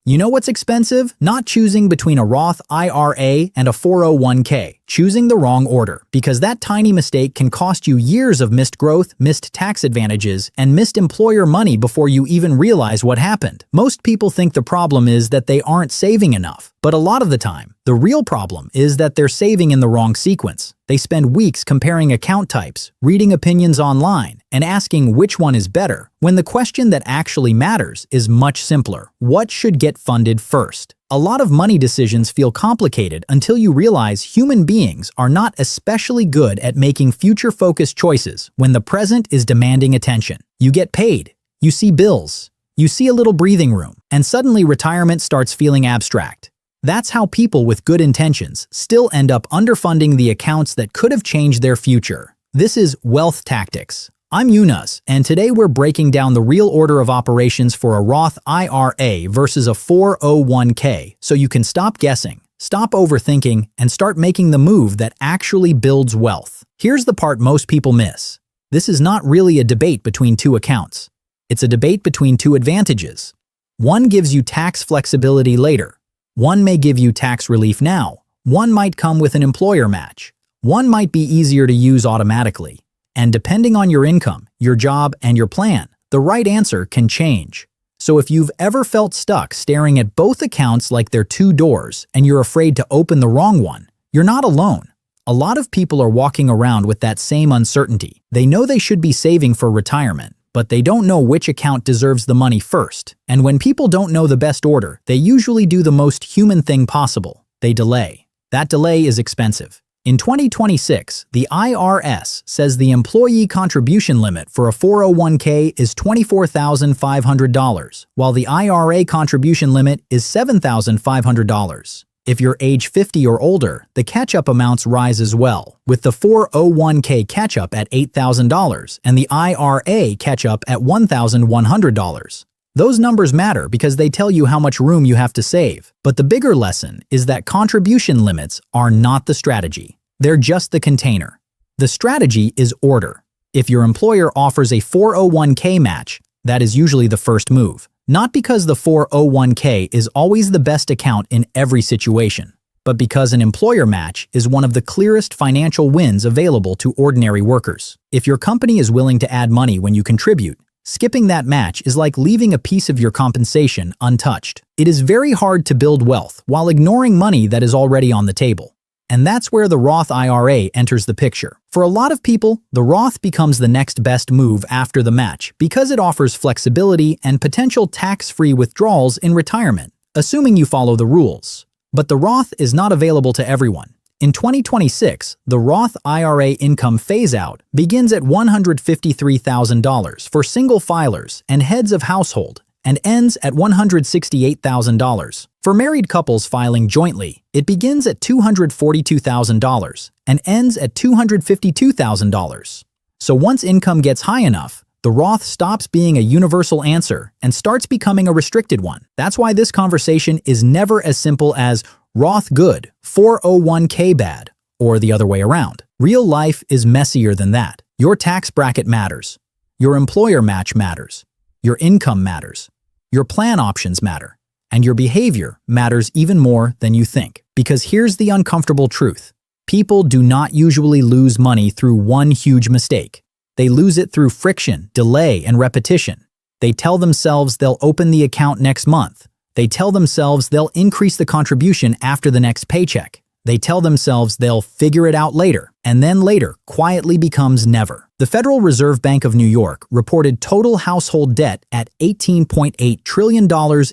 You know what's expensive? Not choosing between a Roth IRA and a 401k, choosing the wrong order, because that tiny mistake can cost you years of missed growth, missed tax advantages, and missed employer money before you even realize what happened. Most people think the problem is that they aren't saving enough, but a lot of the time, the real problem is that they're saving in the wrong sequence. They spend weeks comparing account types, reading opinions online, and asking which one is better, when the question that actually matters is much simpler. What should get funded first? A lot of money decisions feel complicated until you realize human beings are not especially good at making future-focused choices when the present is demanding attention. You get paid, you see bills, you see a little breathing room, and suddenly retirement starts feeling abstract. That's how people with good intentions still end up underfunding the accounts that could have changed their future. This is Wealth Tactics. I'm Yunus, and today we're breaking down the real order of operations for a Roth IRA versus a 401k, so you can stop guessing, stop overthinking, and start making the move that actually builds wealth. Here's the part most people miss. This is not really a debate between two accounts. It's a debate between two advantages. One gives you tax flexibility later. One may give you tax relief now. One might come with an employer match. One might be easier to use automatically. And depending on your income, your job, and your plan, the right answer can change. So if you've ever felt stuck staring at both accounts like they're two doors and you're afraid to open the wrong one, you're not alone. A lot of people are walking around with that same uncertainty. They know they should be saving for retirement, but they don't know which account deserves the money first. And when people don't know the best order, they usually do the most human thing possible. They delay. That delay is expensive. In 2026, the IRS says the employee contribution limit for a 401k is $24,500, while the IRA contribution limit is $7,500. If you're age 50 or older, the catch-up amounts rise as well, with the 401k catch-up at $8,000 and the IRA catch-up at $1,100. Those numbers matter because they tell you how much room you have to save. But the bigger lesson is that contribution limits are not the strategy. They're just the container. The strategy is order. If your employer offers a 401k match, that is usually the first move. Not because the 401k is always the best account in every situation, but because an employer match is one of the clearest financial wins available to ordinary workers. If your company is willing to add money when you contribute, skipping that match is like leaving a piece of your compensation untouched. It is very hard to build wealth while ignoring money that is already on the table. And that's where the Roth IRA enters the picture. For a lot of people, the Roth becomes the next best move after the match because it offers flexibility and potential tax-free withdrawals in retirement, assuming you follow the rules. But the Roth is not available to everyone. In 2026, the Roth IRA income phase-out begins at $153,000 for single filers and heads of household and ends at $168,000. For married couples filing jointly, it begins at $242,000 and ends at $252,000. So once income gets high enough, the Roth stops being a universal answer and starts becoming a restricted one. That's why this conversation is never as simple as Roth good, 401k bad, or the other way around. Real life is messier than that. Your tax bracket matters. Your employer match matters. Your income matters. Your plan options matter. And your behavior matters even more than you think. Because here's the uncomfortable truth. People do not usually lose money through one huge mistake. They lose it through friction, delay, and repetition. They tell themselves they'll open the account next month. They tell themselves they'll increase the contribution after the next paycheck. They tell themselves they'll figure it out later, and then later quietly becomes never. The Federal Reserve Bank of New York reported total household debt at $18.8 trillion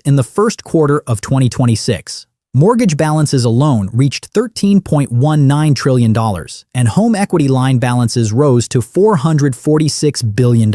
in the first quarter of 2026. Mortgage balances alone reached $13.19 trillion, and home equity line balances rose to $446 billion.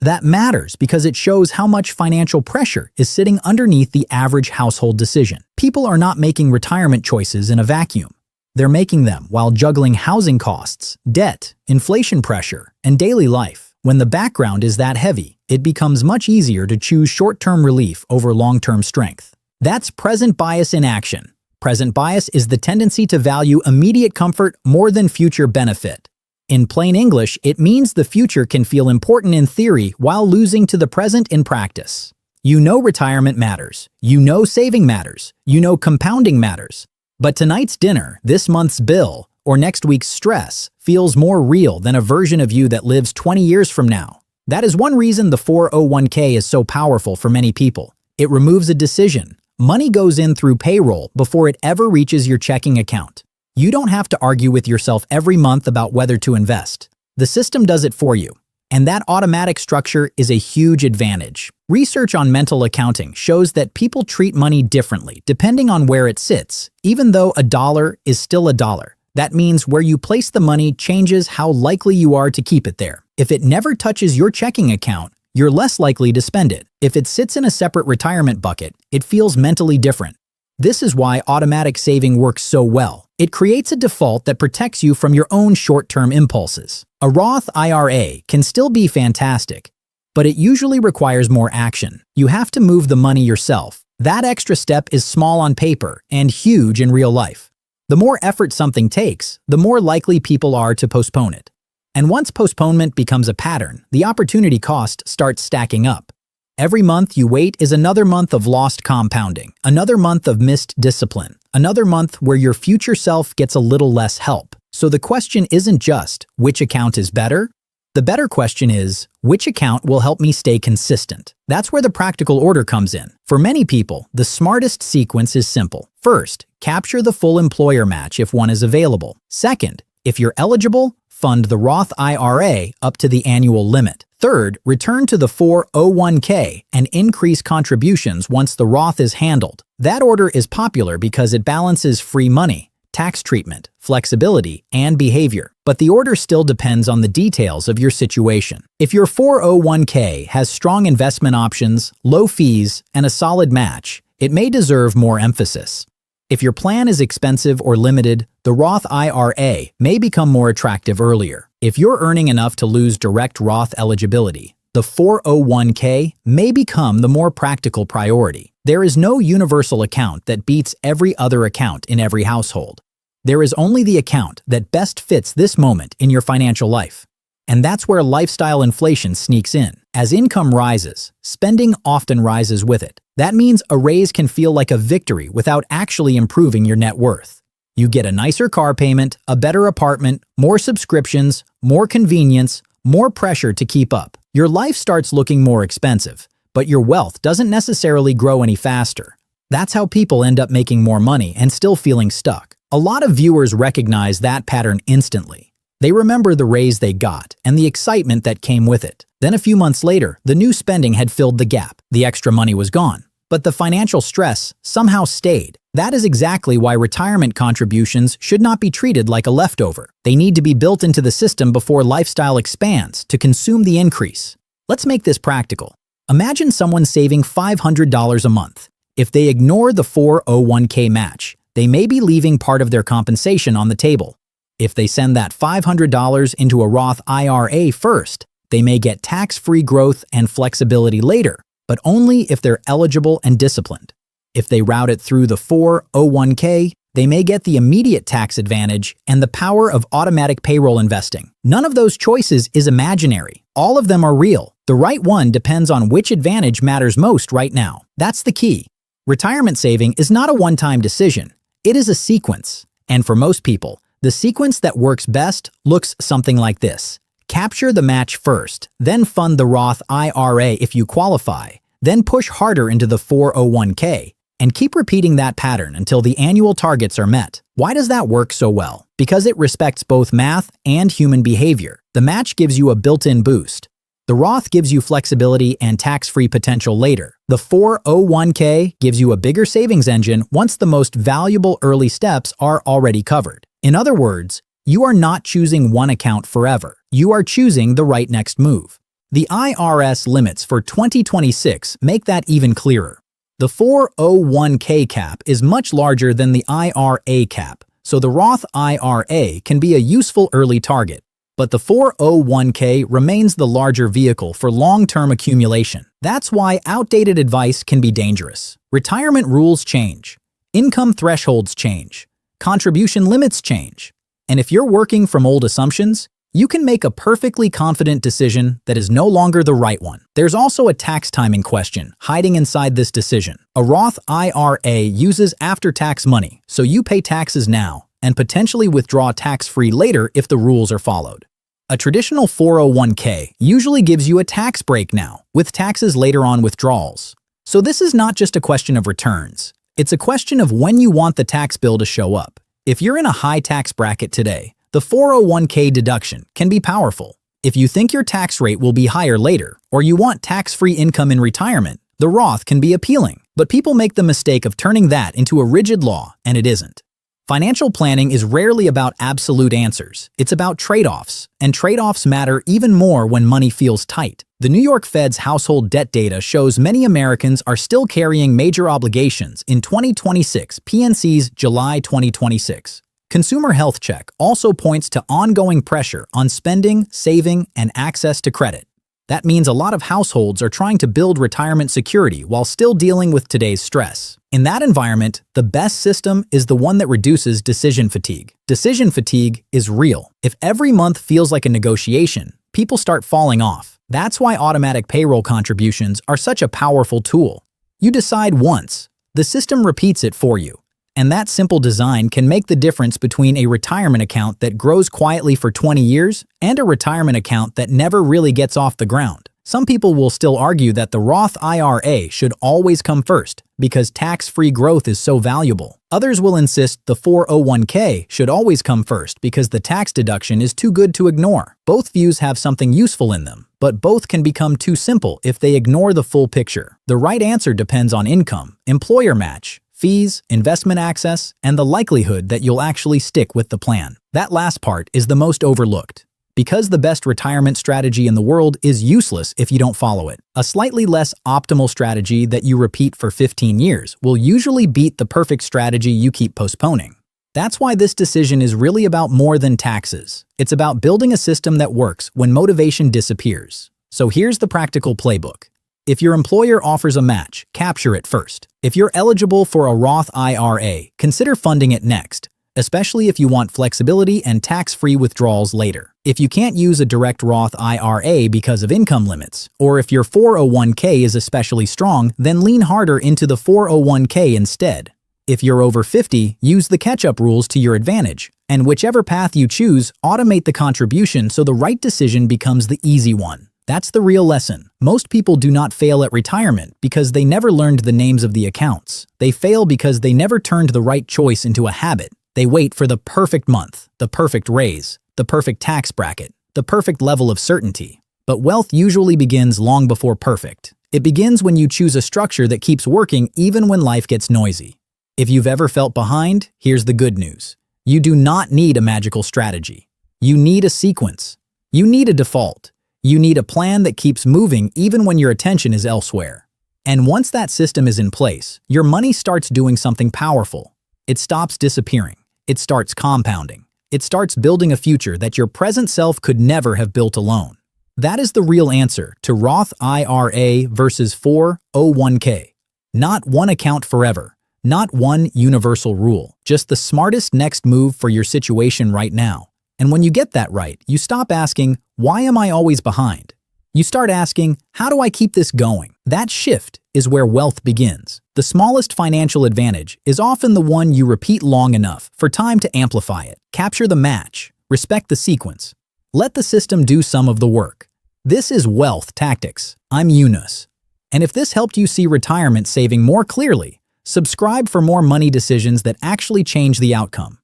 That matters because it shows how much financial pressure is sitting underneath the average household decision. People are not making retirement choices in a vacuum. They're making them while juggling housing costs, debt, inflation pressure, and daily life. When the background is that heavy, it becomes much easier to choose short-term relief over long-term strength. That's present bias in action. Present bias is the tendency to value immediate comfort more than future benefit. In plain English, it means the future can feel important in theory while losing to the present in practice. You know retirement matters. You know saving matters. You know compounding matters. But tonight's dinner, this month's bill, or next week's stress feels more real than a version of you that lives 20 years from now. That is one reason the 401k is so powerful for many people. It removes a decision. Money goes in through payroll before it ever reaches your checking account. You don't have to argue with yourself every month about whether to invest. The system does it for you. And that automatic structure is a huge advantage. Research on mental accounting shows that people treat money differently depending on where it sits. Even though a dollar is still a dollar, that means where you place the money changes how likely you are to keep it there. If it never touches your checking account, you're less likely to spend it. If it sits in a separate retirement bucket, it feels mentally different. This is why automatic saving works so well. It creates a default that protects you from your own short-term impulses. A Roth IRA can still be fantastic, but it usually requires more action. You have to move the money yourself. That extra step is small on paper and huge in real life. The more effort something takes, the more likely people are to postpone it. And once postponement becomes a pattern, the opportunity cost starts stacking up. Every month you wait is another month of lost compounding, another month of missed discipline, another month where your future self gets a little less help. So the question isn't just, which account is better? The better question is, which account will help me stay consistent? That's where the practical order comes in. For many people, the smartest sequence is simple. First, capture the full employer match if one is available. Second, if you're eligible, fund the Roth IRA up to the annual limit. Third, return to the 401k and increase contributions once the Roth is handled. That order is popular because it balances free money, tax treatment, flexibility, and behavior. But the order still depends on the details of your situation. If your 401k has strong investment options, low fees, and a solid match, it may deserve more emphasis. If your plan is expensive or limited, the Roth IRA may become more attractive earlier. If you're earning enough to lose direct Roth eligibility, the 401k may become the more practical priority. There is no universal account that beats every other account in every household. There is only the account that best fits this moment in your financial life. And that's where lifestyle inflation sneaks in. As income rises, spending often rises with it. That means a raise can feel like a victory without actually improving your net worth. You get a nicer car payment, a better apartment, more subscriptions, more convenience, more pressure to keep up. Your life starts looking more expensive, but your wealth doesn't necessarily grow any faster. That's how people end up making more money and still feeling stuck. A lot of viewers recognize that pattern instantly. They remember the raise they got and the excitement that came with it. Then a few months later, the new spending had filled the gap. The extra money was gone. But the financial stress somehow stayed. That is exactly why retirement contributions should not be treated like a leftover. They need to be built into the system before lifestyle expands to consume the increase. Let's make this practical. Imagine someone saving $500 a month. If they ignore the 401k match, they may be leaving part of their compensation on the table. If they send that $500 into a Roth IRA first, they may get tax-free growth and flexibility later, but only if they're eligible and disciplined. If they route it through the 401k, they may get the immediate tax advantage and the power of automatic payroll investing. None of those choices is imaginary. All of them are real. The right one depends on which advantage matters most right now. That's the key. Retirement saving is not a one-time decision. It is a sequence. And for most people, the sequence that works best looks something like this. Capture the match first, then fund the Roth IRA if you qualify, then push harder into the 401k, and keep repeating that pattern until the annual targets are met. Why does that work so well? Because it respects both math and human behavior. The match gives you a built-in boost. The Roth gives you flexibility and tax-free potential later. The 401k gives you a bigger savings engine once the most valuable early steps are already covered. In other words, you are not choosing one account forever. You are choosing the right next move. The IRS limits for 2026 make that even clearer. The 401k cap is much larger than the IRA cap, so the Roth IRA can be a useful early target. But the 401k remains the larger vehicle for long-term accumulation. That's why outdated advice can be dangerous. Retirement rules change. Income thresholds change. Contribution limits change. And if you're working from old assumptions, You can make a perfectly confident decision that is no longer the right one. There's also a tax timing question hiding inside this decision. A Roth IRA uses after-tax money, so you pay taxes now and potentially withdraw tax-free later if the rules are followed. A traditional 401k usually gives you a tax break now, with taxes later on withdrawals. So this is not just a question of returns. It's a question of when you want the tax bill to show up. If you're in a high tax bracket today, the 401k deduction can be powerful. If you think your tax rate will be higher later, or you want tax-free income in retirement, the Roth can be appealing. But people make the mistake of turning that into a rigid law, and it isn't. Financial planning is rarely about absolute answers. It's about trade-offs, and trade-offs matter even more when money feels tight. The New York Fed's household debt data shows many Americans are still carrying major obligations in 2026, PNC's July 2026. Consumer Health Check also points to ongoing pressure on spending, saving, and access to credit. That means a lot of households are trying to build retirement security while still dealing with today's stress. In that environment, the best system is the one that reduces decision fatigue. Decision fatigue is real. If every month feels like a negotiation, people start falling off. That's why automatic payroll contributions are such a powerful tool. You decide once, the system repeats it for you. And that simple design can make the difference between a retirement account that grows quietly for 20 years and a retirement account that never really gets off the ground. Some people will still argue that the Roth IRA should always come first because tax-free growth is so valuable. Others will insist the 401k should always come first because the tax deduction is too good to ignore. Both views have something useful in them, but both can become too simple if they ignore the full picture. The right answer depends on income, employer match, fees, investment access, and the likelihood that you'll actually stick with the plan. That last part is the most overlooked, because the best retirement strategy in the world is useless if you don't follow it. A slightly less optimal strategy that you repeat for 15 years will usually beat the perfect strategy you keep postponing. That's why this decision is really about more than taxes. It's about building a system that works when motivation disappears. So here's the practical playbook. If your employer offers a match, capture it first. If you're eligible for a Roth IRA, consider funding it next, especially if you want flexibility and tax-free withdrawals later. If you can't use a direct Roth IRA because of income limits, or if your 401k is especially strong, then lean harder into the 401k instead. If you're over 50, use the catch-up rules to your advantage, and whichever path you choose, automate the contribution so the right decision becomes the easy one. That's the real lesson. Most people do not fail at retirement because they never learned the names of the accounts. They fail because they never turned the right choice into a habit. They wait for the perfect month, the perfect raise, the perfect tax bracket, the perfect level of certainty. But wealth usually begins long before perfect. It begins when you choose a structure that keeps working even when life gets noisy. If you've ever felt behind, here's the good news. You do not need a magical strategy. You need a sequence. You need a default. You need a plan that keeps moving even when your attention is elsewhere. And once that system is in place, your money starts doing something powerful. It stops disappearing. It starts compounding. It starts building a future that your present self could never have built alone. That is the real answer to Roth IRA versus 401k. Not one account forever. Not one universal rule. Just the smartest next move for your situation right now. And when you get that right, you stop asking, why am I always behind? You start asking, how do I keep this going? That shift is where wealth begins. The smallest financial advantage is often the one you repeat long enough for time to amplify it. Capture the match. Respect the sequence. Let the system do some of the work. This is Wealth Tactics. I'm Yunus. And if this helped you see retirement saving more clearly, subscribe for more money decisions that actually change the outcome.